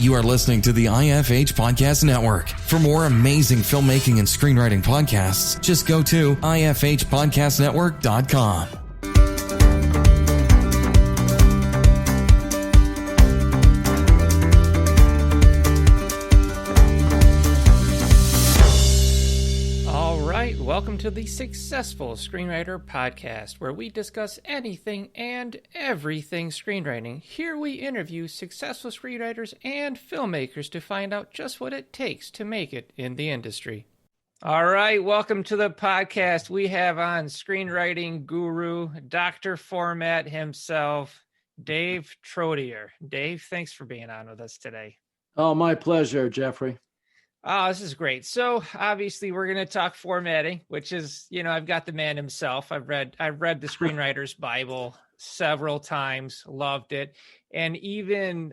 You are listening to the IFH Podcast Network. For more amazing filmmaking and screenwriting podcasts, just go to ifhpodcastnetwork.com. Welcome to the Successful Screenwriter Podcast, where we discuss anything and everything screenwriting. Here we interview successful screenwriters and filmmakers to find out just what it takes to make it in the industry. All right, welcome to the podcast. We have on Screenwriting Guru, Dr. Format himself, Dave Trottier. Dave, thanks for being on with us today. Oh, my pleasure, Geoffrey. Oh, this is great. So obviously we're going to talk formatting, which is, I've got the man himself. I've read the Screenwriter's Bible several times, loved it, and even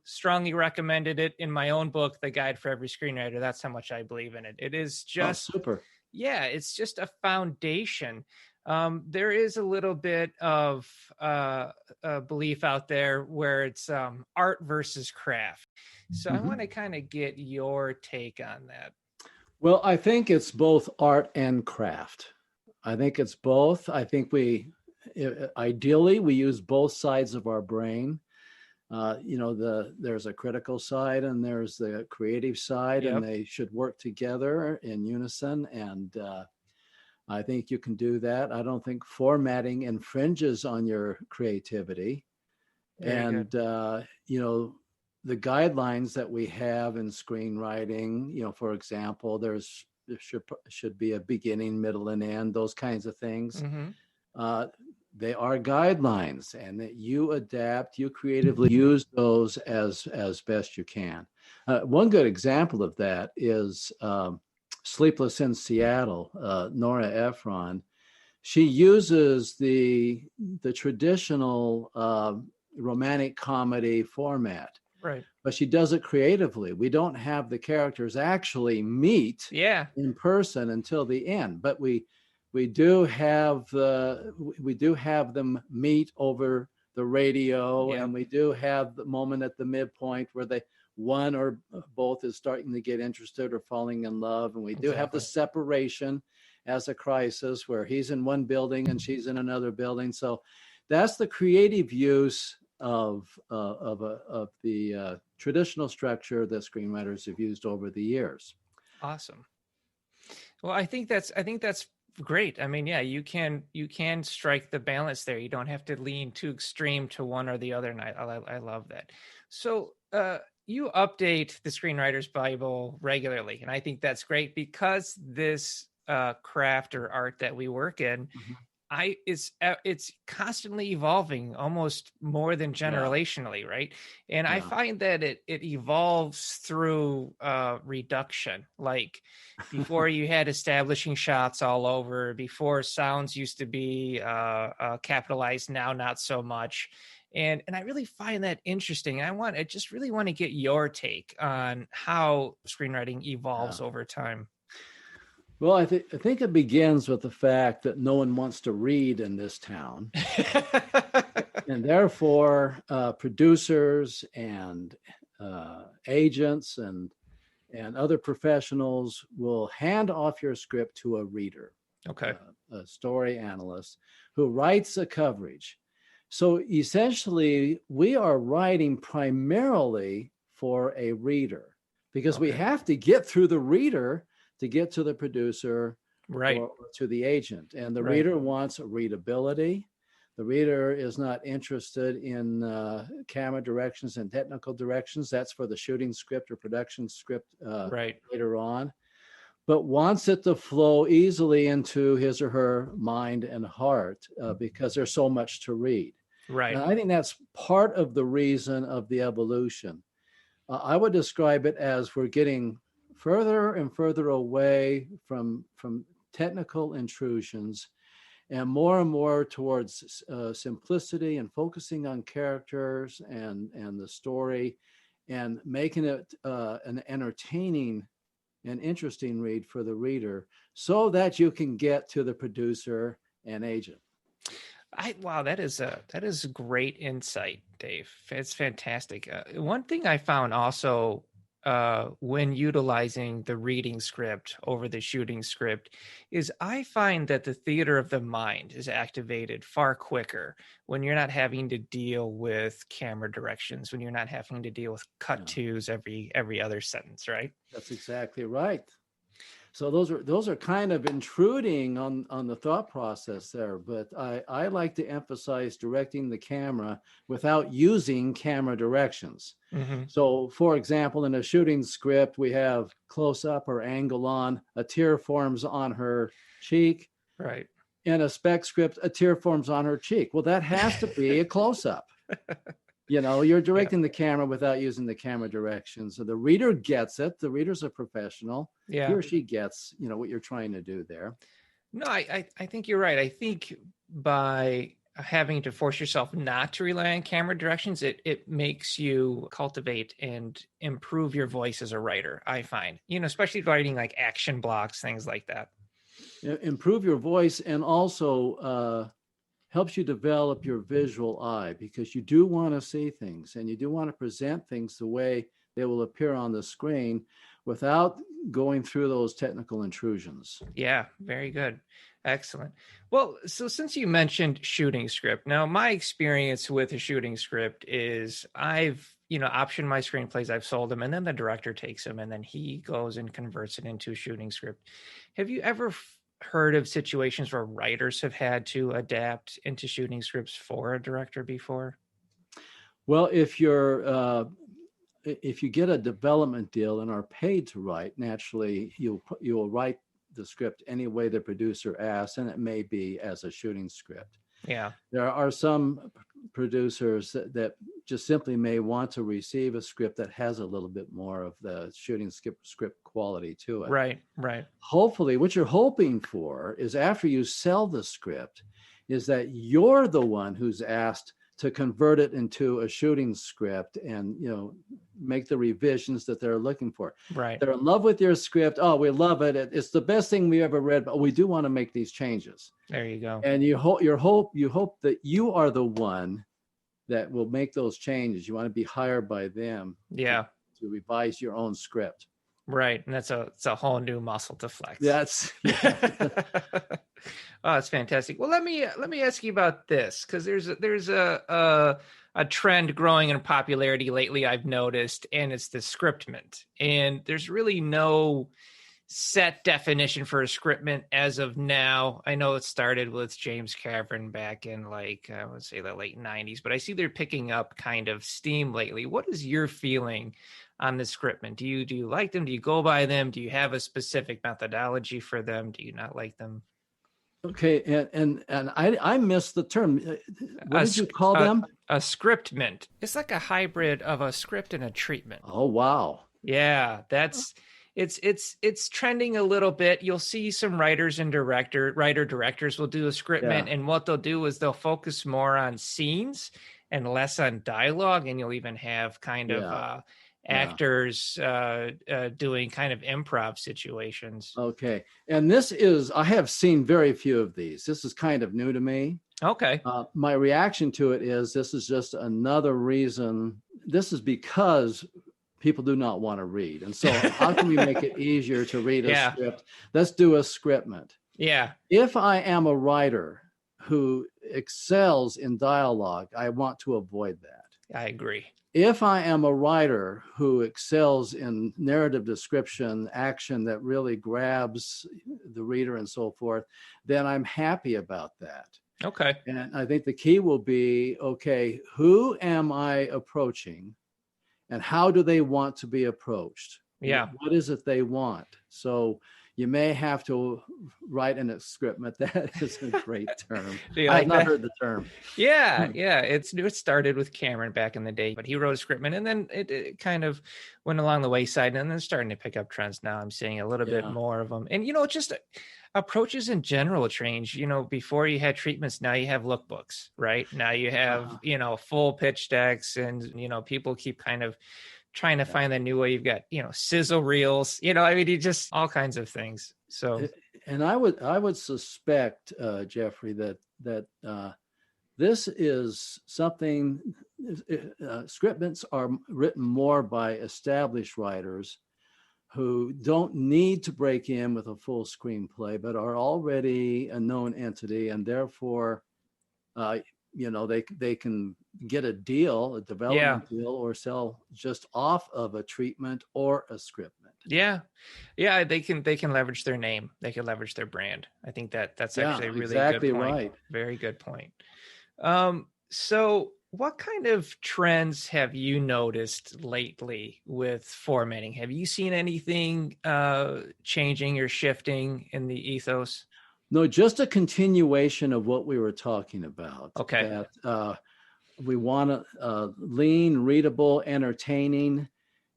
strongly recommended it in my own book, The Guide for Every Screenwriter. That's how much I believe in it. It is just super. Yeah, it's just a foundation. There is a little bit of belief out there where it's art versus craft. So I want to kind of get your take on that. Well, I think it's both art and craft. I think it's both. I think ideally we use both sides of our brain. There's a critical side and there's the creative side, Yep. And they should work together in unison. And I think you can do that. I don't think formatting infringes on your creativity. Very good. The guidelines that we have in screenwriting, for example, there should be a beginning, middle, and end, those kinds of things. Mm-hmm. They are guidelines, and that you adapt, you creatively use those as best you can. One good example of that is Sleepless in Seattle, Nora Ephron. She uses the traditional romantic comedy format. Right. But she does it creatively. We don't have the characters actually meet in person until the end, but we do have them meet over the radio, and we do have the moment at the midpoint where one or both is starting to get interested or falling in love, and we do have the separation as a crisis where he's in one building and she's in another building. So that's the creative use of the traditional structure that screenwriters have used over the years. Awesome. Well, I think that's great. I mean, yeah, you can strike the balance there. You don't have to lean too extreme to one or the other. And I love that. So you update the Screenwriter's Bible regularly, and I think that's great because this craft or art that we work in. Mm-hmm. It's constantly evolving, almost more than generationally, right? And I find that it evolves through reduction. Like before, you had establishing shots all over. Before, sounds used to be capitalized. Now, not so much. And I really find that interesting. I just really want to get your take on how screenwriting evolves over time. Well, I think it begins with the fact that no one wants to read in this town. And therefore, producers and agents and other professionals will hand off your script to a reader, a story analyst, who writes a coverage. So essentially, we are writing primarily for a reader because we have to get through the reader to get to the producer or to the agent. And the reader wants readability. The reader is not interested in camera directions and technical directions. That's for the shooting script or production script later on. But wants it to flow easily into his or her mind and heart because there's so much to read. Right. And I think that's part of the reason of the evolution. I would describe it as we're getting further and further away from technical intrusions and more towards simplicity and focusing on characters and the story and making it an entertaining and interesting read for the reader so that you can get to the producer and agent. Wow, that is great insight, Dave. It's fantastic. One thing I found also when utilizing the reading script over the shooting script is I find that the theater of the mind is activated far quicker when you're not having to deal with camera directions, when you're not having to deal with cut twos every other sentence, right? That's exactly right. So those are kind of intruding on the thought process there, but I like to emphasize directing the camera without using camera directions. Mm-hmm. So, for example, in a shooting script, we have close up or angle on, a tear forms on her cheek. Right. In a spec script, a tear forms on her cheek. Well, that has to be a close up. You're directing the camera without using the camera direction. So the reader gets it. The reader's a professional. Yeah. He or she gets, what you're trying to do there. No, I think you're right. I think by having to force yourself not to rely on camera directions, it makes you cultivate and improve your voice as a writer, I find. Especially writing like action blocks, things like that. Improve your voice, and also helps you develop your visual eye, because you do want to see things and you do want to present things the way they will appear on the screen without going through those technical intrusions. Yeah, very good. Excellent. Well, so since you mentioned shooting script, now my experience with a shooting script is I've, optioned my screenplays, I've sold them, and then the director takes them and then he goes and converts it into a shooting script. Have you ever heard of situations where writers have had to adapt into shooting scripts for a director before? Well, if you get a development deal and are paid to write, naturally you'll write the script any way the producer asks, and it may be as a shooting script. Yeah. There are some producers that just simply may want to receive a script that has a little bit more of the shooting script quality to it. Right. Hopefully, what you're hoping for is after you sell the script, is that you're the one who's asked to convert it into a shooting script and, make the revisions that they're looking for. Right. They're in love with your script. Oh, we love it. It's the best thing we ever read, but we do want to make these changes. There you go. And you hope that you are the one that will make those changes. You want to be hired by them. Yeah. To revise your own script. Right. And it's a whole new muscle to flex. Oh, that's fantastic. Well, let me ask you about this, because there's a trend growing in popularity lately, I've noticed, and it's the scriptment. And there's really no set definition for a scriptment as of now. I know it started with James Cameron back in I would say the late 90s, but I see they're picking up kind of steam lately. What is your feeling on the scriptment? Do you like them? Do you go by them? Do you have a specific methodology for them? Do you not like them? Okay, and I missed the term. What did you call them? A scriptment. It's like a hybrid of a script and a treatment. Oh, wow. Yeah, it's trending a little bit. You'll see some writers and directors will do a scriptment, and what they'll do is they'll focus more on scenes and less on dialogue, and you'll even have kind of actors doing kind of improv situations. Okay. And I have seen very few of these. This is kind of new to me. Okay. My reaction to it is this is just another reason. This is because people do not want to read. And so how can we make it easier to read a script? Let's do a scriptment. Yeah. If I am a writer who excels in dialogue, I want to avoid that. I agree. If I am a writer who excels in narrative description, action that really grabs the reader and so forth, then I'm happy about that. Okay. And I think the key will be, okay, who am I approaching and how do they want to be approached? Yeah. What is it they want? So you may have to write in a scriptment. That is a great term. I've not heard the term. Yeah. It started with Cameron back in the day, but he wrote a scriptment, and then it kind of went along the wayside, and then starting to pick up trends. Now I'm seeing a little bit more of them. And, just approaches in general change. Before you had treatments, now you have lookbooks, right? Now you have, full pitch decks, and, people keep kind of trying to find that new way. You've got, sizzle reels, you just all kinds of things. So, and I would suspect, Geoffrey, that this is something, scriptments are written more by established writers who don't need to break in with a full screenplay, but are already a known entity, and therefore, they can get a deal, a development deal, or sell just off of a treatment or a scriptment. Yeah. They can leverage their name. They can leverage their brand. I think that's actually a really exactly good point. Right. Very good point. So what kind of trends have you noticed lately with formatting? Have you seen anything changing or shifting in the ethos? No, just a continuation of what we were talking about. Okay. That we want lean, readable, entertaining.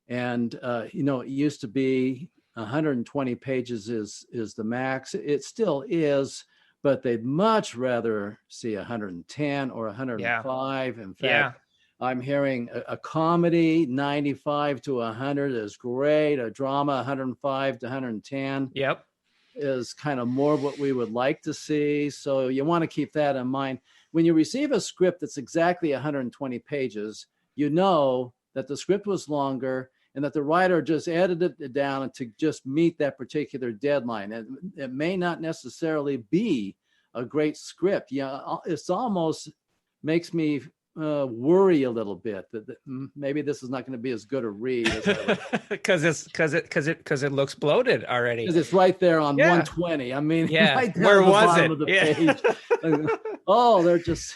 And, it used to be 120 pages is the max. It still is, but they'd much rather see 110 or 105. In fact, I'm hearing a comedy 95 to 100 is great. A drama 105 to 110 is kind of more what we would like to see. So you want to keep that in mind. When you receive a script that's exactly 120 pages, you know that the script was longer and that the writer just edited it down to just meet that particular deadline. And it may not necessarily be a great script. It's almost makes me worry a little bit that maybe this is not going to be as good a read as because it looks bloated already. Because it's right there on 120. I mean, right there where on the was bottom it? of the page. Oh, they're just.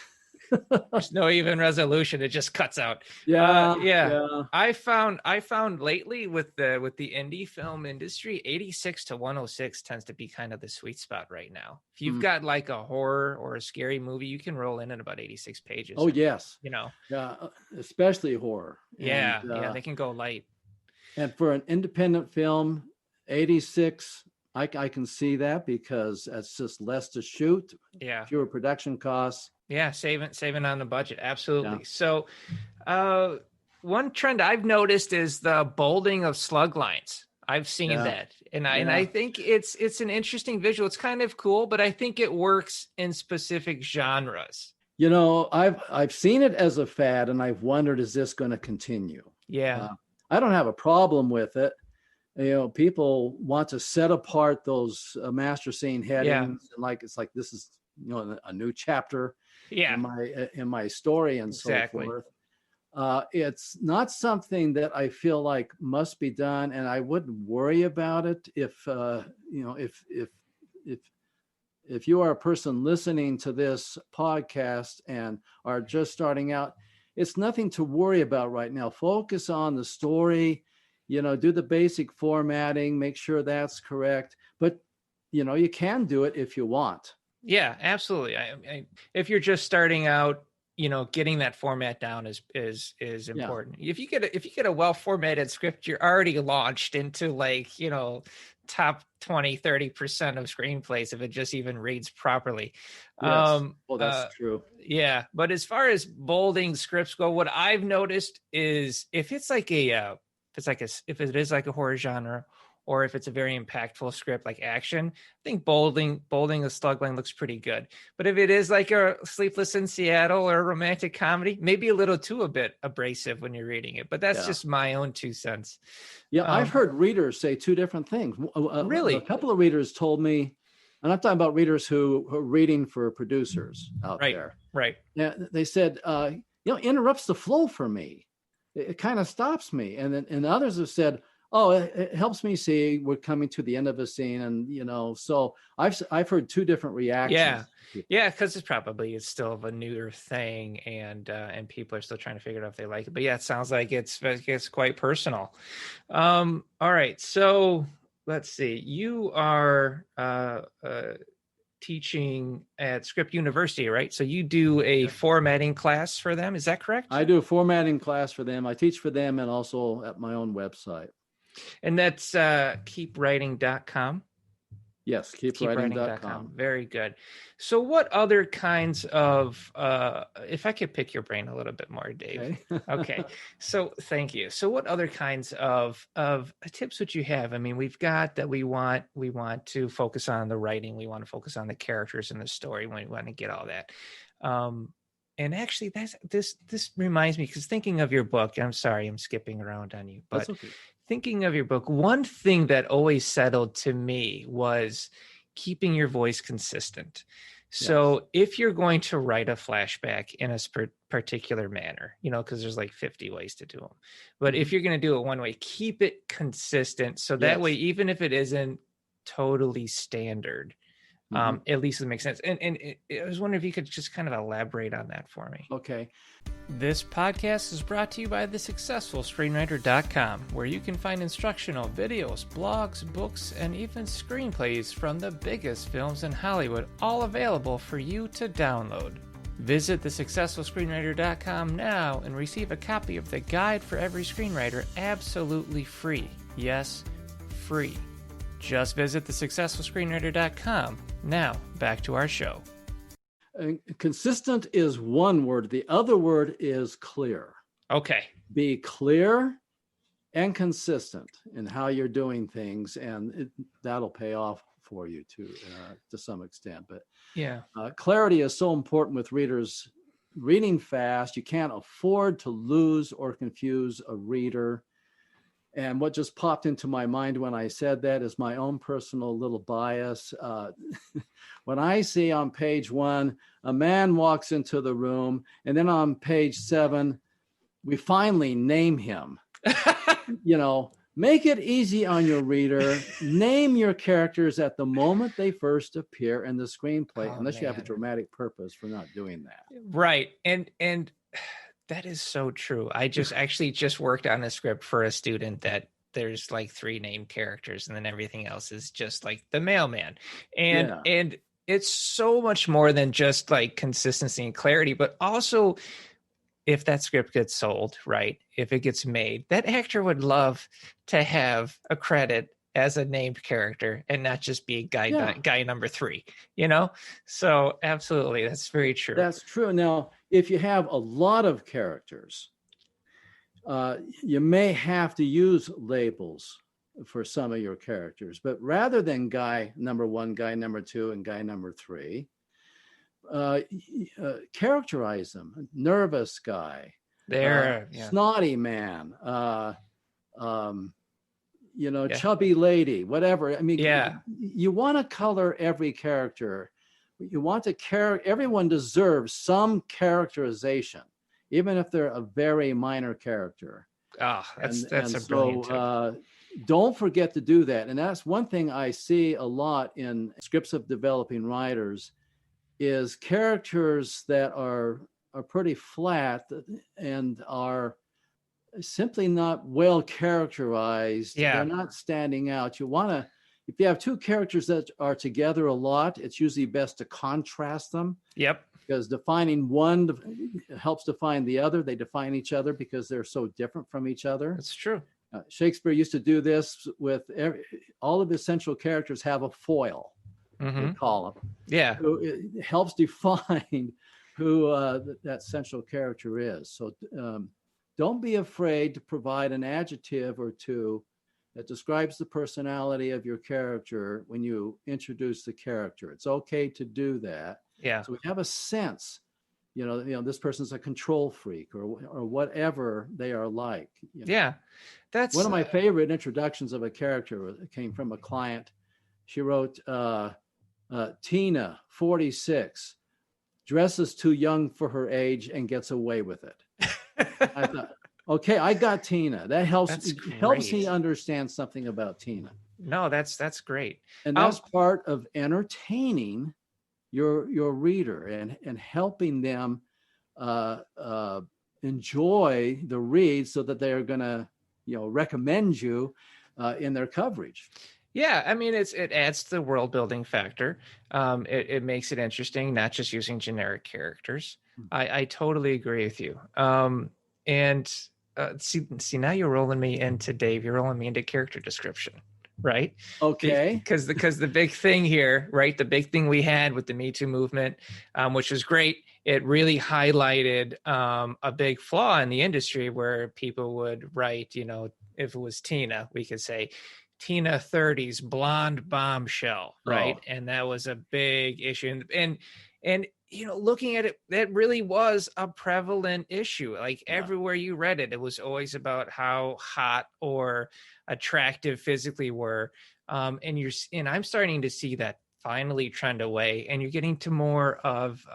There's no even resolution. It just cuts out. Yeah. I found lately with the indie film industry, 86 to 106 tends to be kind of the sweet spot right now. If you've got like a horror or a scary movie, you can roll in at about 86 pages. Oh, yes. Yeah, especially horror. Yeah, they can go light. And for an independent film, 86, I can see that because it's just less to shoot. Fewer production costs. Yeah, saving on the budget. Absolutely. So one trend I've noticed is the bolding of slug lines. I've seen that. And I think it's an interesting visual. It's kind of cool, but I think it works in specific genres. I've seen it as a fad, and I've wondered, is this going to continue? I don't have a problem with it. People want to set apart those master scene headings, and it's like this is a new chapter in my story and so forth. It's not something that I feel like must be done, and I wouldn't worry about it if you are a person listening to this podcast and are just starting out. It's nothing to worry about right now. Focus on the story, do the basic formatting, make sure that's correct. But, you can do it if you want. Yeah, absolutely. If you're just starting out, getting that format down is important. If you get a well formatted script, you're already launched into top 20, 30% of screenplays if it just even reads properly. Yes. That's true. Yeah. But as far as bolding scripts go, what I've noticed is if it is like a horror genre, or if it's a very impactful script like action, I think bolding a slug line looks pretty good. But if it is like a Sleepless in Seattle or a romantic comedy, maybe a little too a bit abrasive when you're reading it. But that's just my own 2 cents. Yeah, I've heard readers say 2 different things. Really? A couple of readers told me, and I'm talking about readers who are reading for producers out there. Right. Yeah, they said, interrupts the flow for me. It kind of stops me. And others have said, oh, it helps me see we're coming to the end of a scene. And, so I've heard 2 different reactions. Yeah. Cause it's still a newer thing and people are still trying to figure out if they like it, but it sounds like it's quite personal. All right. So let's see, you are, teaching at Script University, right? So you do a formatting class for them. Is that correct? I do a formatting class for them. I teach for them and also at my own website. And that's keepwriting.com. Yes, keepwriting.com. Very good. So what other kinds of, if I could pick your brain a little bit more, Dave. Okay. So thank you. So what other kinds of tips would you have? I mean, we've got that we want to focus on the writing. We want to focus on the characters in the story. We want to get all that. actually this reminds me, because thinking of your book, I'm sorry, I'm skipping around on you, but That's okay. thinking of your book, one thing that always settled to me was keeping your voice consistent. So if you're going to write a flashback in a particular manner, because there's like 50 ways to do them, but if you're going to do it one way, keep it consistent. So that way, even if it isn't totally standard, at least it makes sense. And I was wondering if you could just kind of elaborate on that for me. Okay. This podcast is brought to you by thesuccessfulscreenwriter.com, where you can find instructional videos, blogs, books, and even screenplays from the biggest films in Hollywood, all available for you to download. Visit thesuccessfulscreenwriter.com now and receive a copy of the Guide for Every Screenwriter absolutely free. Yes, free. Just visit thesuccessfulscreenwriter.com. Now, back to our show. Consistent is one word. The other word is clear. Okay. Be clear and consistent in how you're doing things, and that'll pay off for you to some extent. But clarity is so important with readers reading fast. You can't afford to lose or confuse a reader. And what just popped into my mind when I said that is my own personal little bias. When I see on page 1, a man walks into the room, and then on page 7, we finally name him. Make it easy on your reader. Name your characters at the moment they first appear in the screenplay, unless you have a dramatic purpose for not doing that. Right. And that is so true. I just worked on a script for a student that there's like 3 named characters, and then everything else is just like the mailman. And it's so much more than just like consistency and clarity, but also if that script gets sold, right? If it gets made, that actor would love to have a credit as a named character and not just be guy number 3, So absolutely, that's very true. That's true. Now, if you have a lot of characters, you may have to use labels for some of your characters, but rather than guy number 1, guy number 2, and guy number 3, characterize them. Nervous guy, snotty man, chubby lady, whatever. I mean, you want to color every character. You want to everyone deserves some characterization, even if they're a very minor character. That's brilliant tip. Don't forget to do that. And that's one thing I see a lot in scripts of developing writers is characters that are pretty flat and are simply not well characterized. They're not standing out. You want to, if you have 2 characters that are together a lot, it's usually best to contrast them. Yep. Because defining one helps define the other. They define each other because they're so different from each other. That's true. Shakespeare used to do this with all of his central characters have a foil. We call them. Yeah. So it helps define who that central character is. So don't be afraid to provide an adjective or 2 that describes the personality of your character when you introduce the character. It's okay to do that. Yeah. So we have a sense, this person's a control freak or whatever they are like. Yeah. That's one of my favorite introductions of a character came from a client. She wrote, Tina, 46, dresses too young for her age and gets away with it. I thought, okay, I got Tina. That helps me understand something about Tina. No, that's great. And that's part of entertaining your reader and helping them enjoy the read so that they're going to recommend you in their coverage. Yeah, I mean, it adds to the world building factor. It makes it interesting, not just using generic characters. I totally agree with you. See, now you're rolling me into Dave. You're rolling me into character description, right? Okay. Because the big thing here, right? The big thing we had with the Me Too movement, which was great. It really highlighted a big flaw in the industry where people would write, if it was Tina, we could say, Tina 30s blonde bombshell, right? And that was a big issue. And looking at it, that really was a prevalent issue. Like everywhere you read it, it was always about how hot or attractive physically were. And I'm starting to see that finally trend away, and you're getting to more of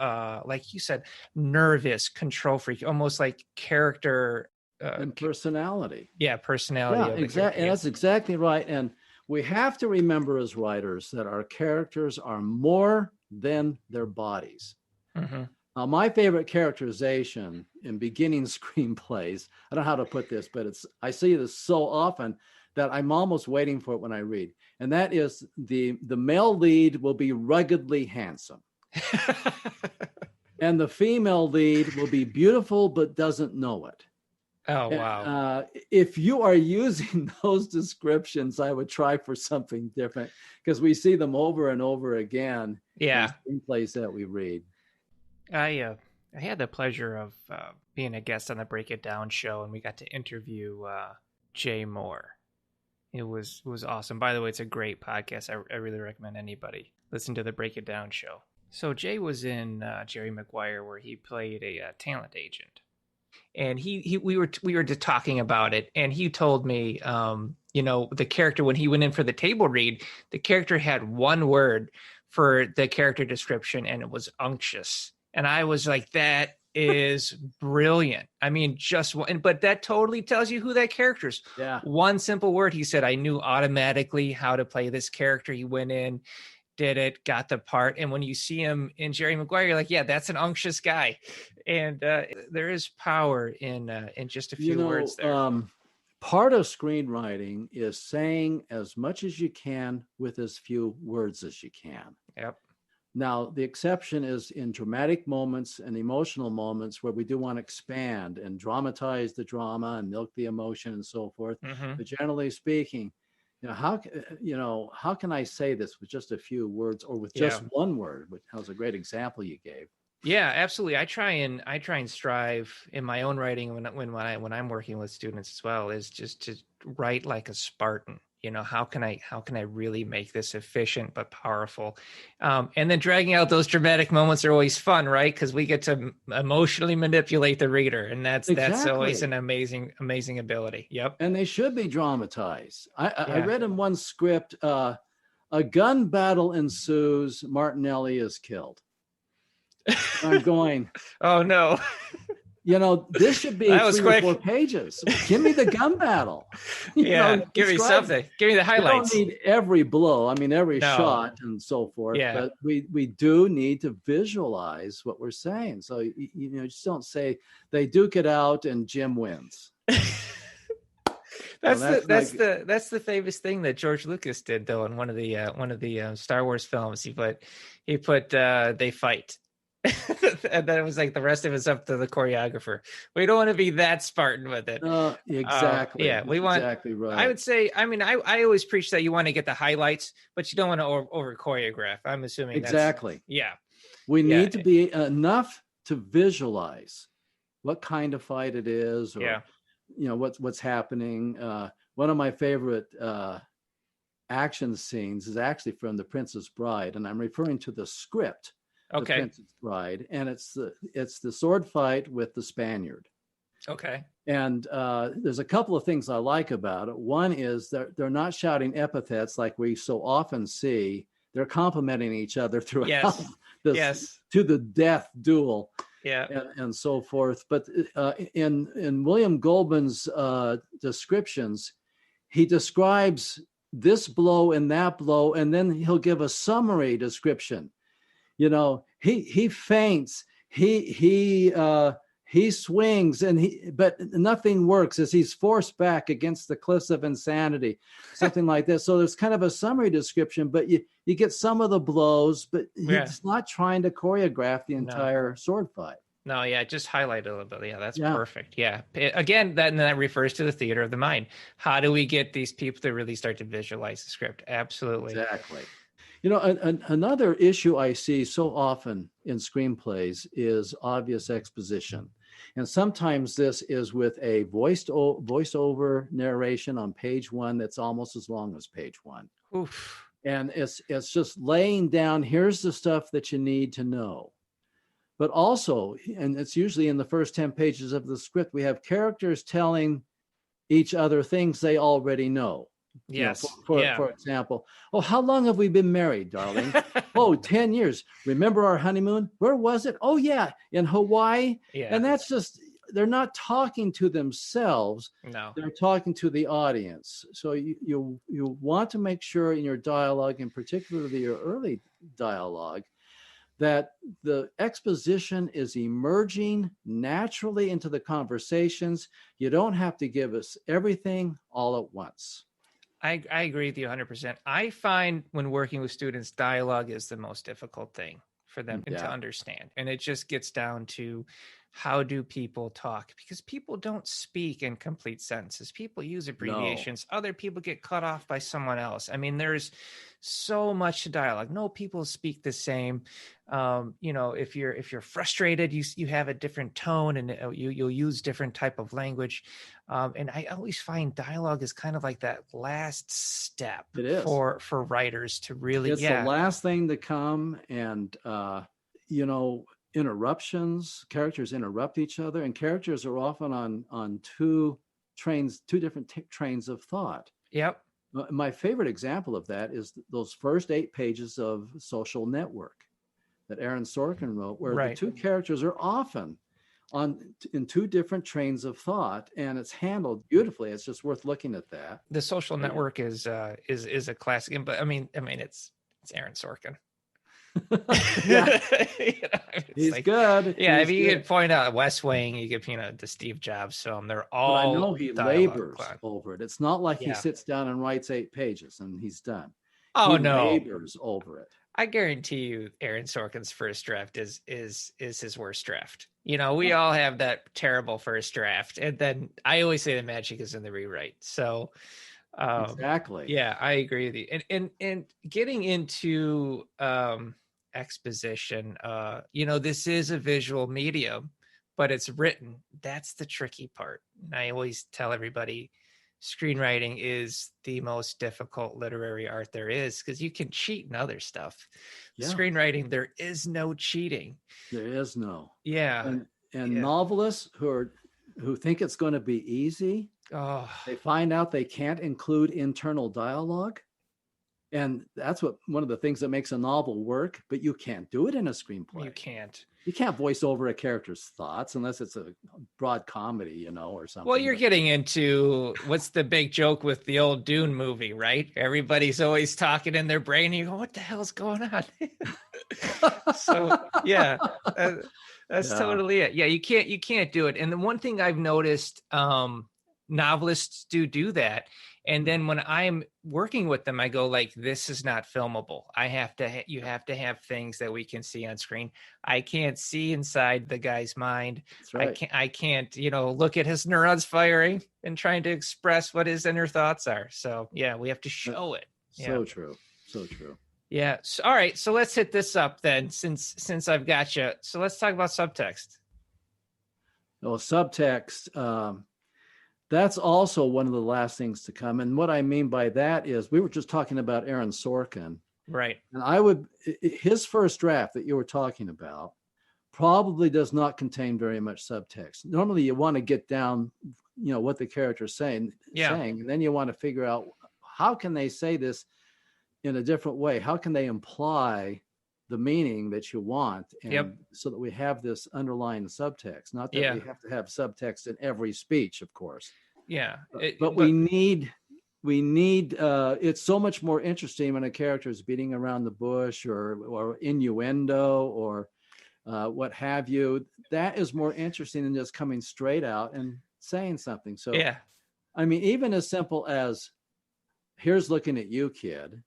like you said, nervous, control freak, almost like character and personality. Personality. Yeah, exactly. And that's exactly right. And we have to remember as writers that our characters are more than their bodies. My favorite characterization in beginning screenplays, I don't know how to put this, but I see this so often that I'm almost waiting for it when I read. And that is the male lead will be ruggedly handsome. And the female lead will be beautiful but doesn't know it. Oh, wow. If you are using those descriptions, I would try for something different, because we see them over and over again in screenplays that we read. I had the pleasure of being a guest on the Break It Down show, and we got to interview Jay Moore. It was awesome. By the way, it's a great podcast. I really recommend anybody listen to the Break It Down show. So Jay was in Jerry Maguire, where he played a talent agent, and we were just talking about it, and he told me, the character, when he went in for the table read, the character had one word for the character description, and it was unctuous. And I was like, that is brilliant. I mean, just one, but that totally tells you who that character is. Yeah. One simple word. He said, I knew automatically how to play this character. He went in, did it, got the part. And when you see him in Jerry Maguire, you're like, yeah, that's an unctuous guy. And there is power in just a few words there. Part of screenwriting is saying as much as you can with as few words as you can. Yep. Now, the exception is in dramatic moments and emotional moments where we do want to expand and dramatize the drama and milk the emotion and so forth. But generally speaking, how can I say this with just a few words or with just one word? Which was a great example you gave. Yeah, absolutely. I try and strive in my own writing when I'm working with students as well, is just to write like a Spartan. How can I really make this efficient but powerful? And then dragging out those dramatic moments are always fun, right? Because we get to emotionally manipulate the reader, and that's always an amazing ability. Yep. And they should be dramatized. I read in one script, a gun battle ensues, Martinelli is killed. I'm going, oh no. This should be 3 or 4 pages. Give me the gun battle. Give me something. Give me the highlights. We don't need every blow. I mean, every shot and so forth. Yeah. But we do need to visualize what we're saying. So just don't say they duke it out and Jim wins. That's the famous thing that George Lucas did, though, in one of the Star Wars films. He put they fight. And then it was like the rest of it's up to the choreographer. We don't want to be that Spartan with it. Exactly. We want exactly right. I would say, I always preach that you want to get the highlights, but you don't want to over choreograph. I'm assuming exactly. We need to be enough to visualize what kind of fight it is, or what's happening. One of my favorite action scenes is actually from The Princess Bride, and I'm referring to the script. Okay. The Princess Bride, and it's the sword fight with the Spaniard. Okay. And there's a couple of things I like about it. One is that they're not shouting epithets like we so often see. They're complimenting each other throughout this to the death duel. Yeah. And so forth. But in William Goldman's descriptions, he describes this blow and that blow, and then he'll give a summary description. He feints, he swings, but nothing works as he's forced back against the cliffs of insanity, something like this. So there's kind of a summary description, but you get some of the blows, but he's not trying to choreograph the entire sword fight. No, just highlight it a little bit. Yeah, that's perfect. Yeah. Again, that refers to the theater of the mind. How do we get these people to really start to visualize the script? Absolutely. Exactly. Another issue I see so often in screenplays is obvious exposition. And sometimes this is with a voiceover narration on page 1 that's almost as long as page 1. Oof. And it's just laying down, here's the stuff that you need to know. but also, and it's usually in the first 10 pages of the script, we have characters telling each other things they already know. Yes. For example, oh, how long have we been married, darling? Oh, 10 years. Remember our honeymoon? Where was it? Oh, yeah, in Hawaii. Yeah. And that's just, they're not talking to themselves. No. They're talking to the audience. So you want to make sure in your dialogue, and particularly your early dialogue, that the exposition is emerging naturally into the conversations. You don't have to give us everything all at once. I agree with you 100%. I find when working with students, dialogue is the most difficult thing for them to understand. And it just gets down to, how do people talk? Because people don't speak in complete sentences. People use abbreviations. No. Other people get cut off by someone else. I mean, there's so much dialogue. No people speak the same. If you're frustrated, you have a different tone, and you'll use different type of language. And I always find dialogue is kind of like that last step for writers to really. It's the last thing to come, and interruptions. Characters interrupt each other, and characters are often on two different trains of thought. Yep. My favorite example of that is those first 8 pages of Social Network that Aaron Sorkin wrote, where the two characters are often in two different trains of thought, and it's handled beautifully. It's just worth looking at that. The Social Network is a classic, but I mean it's Aaron Sorkin. He's good. Yeah, if you could point out West Wing, you could the Steve Jobs film. They're all. But I know he labors over it. It's not like he sits down and writes 8 pages and he's done. Oh, he labors over it. I guarantee you, Aaron Sorkin's first draft is his worst draft. We all have that terrible first draft, and then I always say the magic is in the rewrite. So. Exactly. Yeah, I agree with you. And getting into exposition, this is a visual medium, but it's written. That's the tricky part. And I always tell everybody, screenwriting is the most difficult literary art there is, because you can cheat in other stuff. Yeah. Screenwriting, there is no cheating. There is no. Yeah. And novelists who think it's going to be easy, they find out they can't include internal dialogue. And that's one of the things that makes a novel work, but you can't do it in a screenplay. You can't voice over a character's thoughts unless it's a broad comedy, or something. Well, you're getting into what's the big joke with the old Dune movie, right? Everybody's always talking in their brain. And you go, what the hell's going on? So yeah, that's totally it. Yeah. You can't do it. And the one thing I've noticed, novelists do that. And then when I'm working with them, I go like, this is not filmable. You have to have things that we can see on screen. I can't see inside the guy's mind. That's right. I can't, look at his neurons firing and trying to express what his inner thoughts are. So yeah, we have to show it. So true. So true. Yeah. So, all right. So let's hit this up then, since I've got you. So let's talk about subtext. Well, subtext, that's also one of the last things to come. And what I mean by that is, we were just talking about Aaron Sorkin. Right. And his first draft that you were talking about probably does not contain very much subtext. Normally you want to get down, what the character's saying, and then you want to figure out, how can they say this in a different way? How can they imply the meaning that you want, and so that we have this underlying subtext? Not that we have to have subtext in every speech, of course. Yeah, but we need. It's so much more interesting when a character is beating around the bush or innuendo or what have you. That is more interesting than just coming straight out and saying something. So I mean, even as simple as, "Here's looking at you, kid,"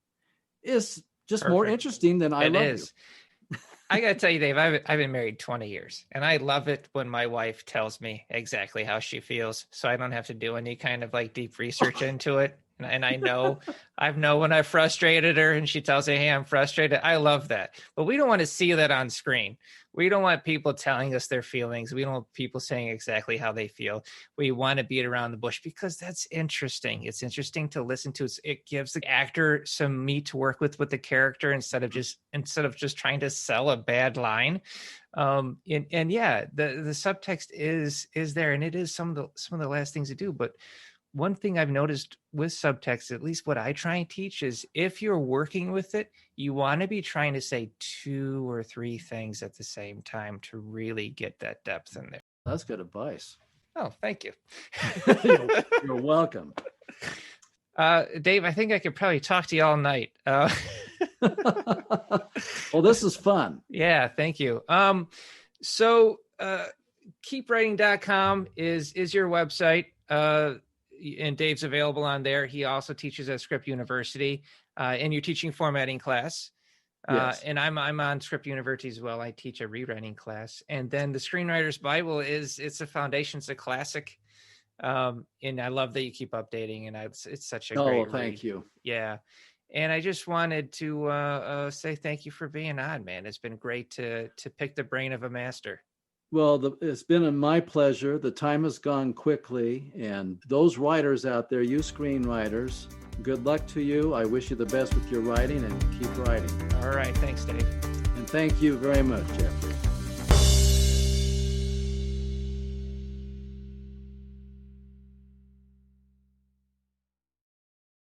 is just more interesting than "I love you." I got to tell you, Dave, I've been married 20 years, and I love it when my wife tells me exactly how she feels, so I don't have to do any kind of like deep research into it. And I know when I've frustrated her and she tells me, "Hey, I'm frustrated." I love that. But we don't want to see that on screen. We don't want people telling us their feelings. We don't want people saying exactly how they feel. We want to beat around the bush, because that's interesting. It's interesting to listen to. It gives the actor some meat to work with the character, instead of just trying to sell a bad line. And yeah, the subtext is there, and it is some of the last things to do. But one thing I've noticed with subtext, at least what I try and teach, is if you're working with it, you want to be trying to say 2 or 3 things at the same time to really get that depth in there. That's good advice. Oh, thank you. You're welcome. Dave, I think I could probably talk to you all night. Well, this is fun. Yeah, thank you. So keepwriting.com is your website. And Dave's available on there. He also teaches at Script University, and you're teaching formatting class. Yes. And I'm on Script University as well. I teach a rewriting class. And then the Screenwriter's Bible it's a foundation, it's a classic. And I love that you keep updating, and it's such a great thank read. you. Yeah. And I just wanted to say thank you for being on, man. It's been great to pick the brain of a master. Well, it's been my pleasure. The time has gone quickly, and those writers out there, you screenwriters, good luck to you. I wish you the best with your writing, and keep writing. All right. Thanks, Dave. And thank you very much, Jeff.